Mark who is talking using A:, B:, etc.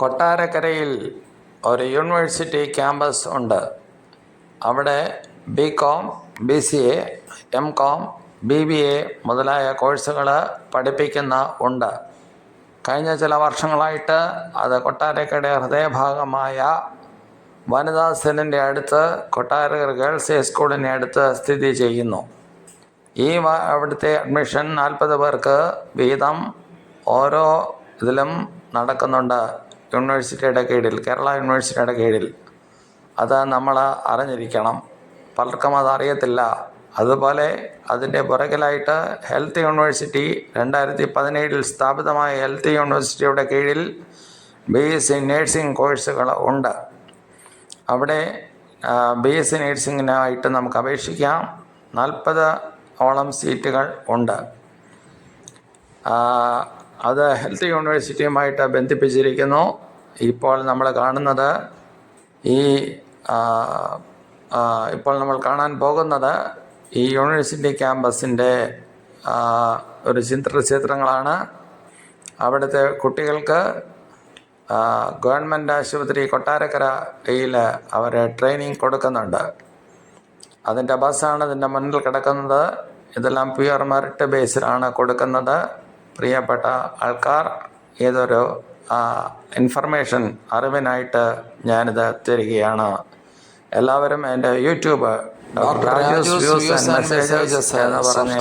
A: കൊട്ടാരക്കരയിൽ ഒരു university campus ഉണ്ട്. അവിടെ BCom, BCA, MCom, BBA മുതലായ കോഴ്സുകൾ പഠിപ്പിക്കുന്ന ഉണ്ട്. കഴിഞ്ഞ ചില വർഷങ്ങളായിട്ട് അത് കൊട്ടാരക്കരയുടെ ഹൃദയഭാഗമായ വനിതാ സെല്ലിൻ്റെ അടുത്ത്, കൊട്ടാരക്കര ഗേൾസ് ഹൈസ്കൂളിൻ്റെ അടുത്ത് സ്ഥിതി ചെയ്യുന്നു. അവിടുത്തെ അഡ്മിഷൻ 40 പേർക്ക് വീതം ഓരോ ഇതിലും നടക്കുന്നുണ്ട്. യൂണിവേഴ്സിറ്റിയുടെ കീഴിൽ, കേരള യൂണിവേഴ്സിറ്റിയുടെ കീഴിൽ. അത് നമ്മൾ അറിഞ്ഞിരിക്കണം. പലർക്കും അത് അറിയത്തില്ല. അതുപോലെ അതിൻ്റെ പുറകിലായിട്ട് ഹെൽത്ത് യൂണിവേഴ്സിറ്റി 2017 സ്ഥാപിതമായ ഹെൽത്ത് യൂണിവേഴ്സിറ്റിയുടെ കീഴിൽ BSc നേഴ്സിംഗ് കോഴ്സുകൾ ഉണ്ട്. അവിടെ BSc നേഴ്സിങ്ങിനായിട്ട് നമുക്ക് അപേക്ഷിക്കാം. 40ഓളം സീറ്റുകൾ ഉണ്ട്. അത് ഹെൽത്ത് യൂണിവേഴ്സിറ്റിയുമായിട്ട് ബന്ധിപ്പിച്ചിരിക്കുന്നു. ഇപ്പോൾ നമ്മൾ കാണാൻ പോകുന്നത് ഈ യൂണിവേഴ്സിറ്റി ക്യാമ്പസിൻ്റെ ഒരു ചിത്രങ്ങളാണ്. അവിടുത്തെ കുട്ടികൾക്ക് ഗവൺമെൻറ് ആശുപത്രി കൊട്ടാരക്കരയിൽ അവർ ട്രെയിനിങ് കൊടുക്കുന്നുണ്ട്. അതിൻ്റെ ബസ്സാണ് ഇതിൻ്റെ മുന്നിൽ കിടക്കുന്നത്. ഇതെല്ലാം പ്യുവർ മെറിറ്റ് ബേസിലാണ് കൊടുക്കുന്നത്. പ്രിയപ്പെട്ട ആൾക്കാർ, ഏതൊരു ഇൻഫർമേഷൻ അറിവിനായിട്ട് ഞാനിത് തരികയാണ്. എല്ലാവരും എൻ്റെ YouTube doctor Raju's views and messages എന്ന് പറഞ്ഞ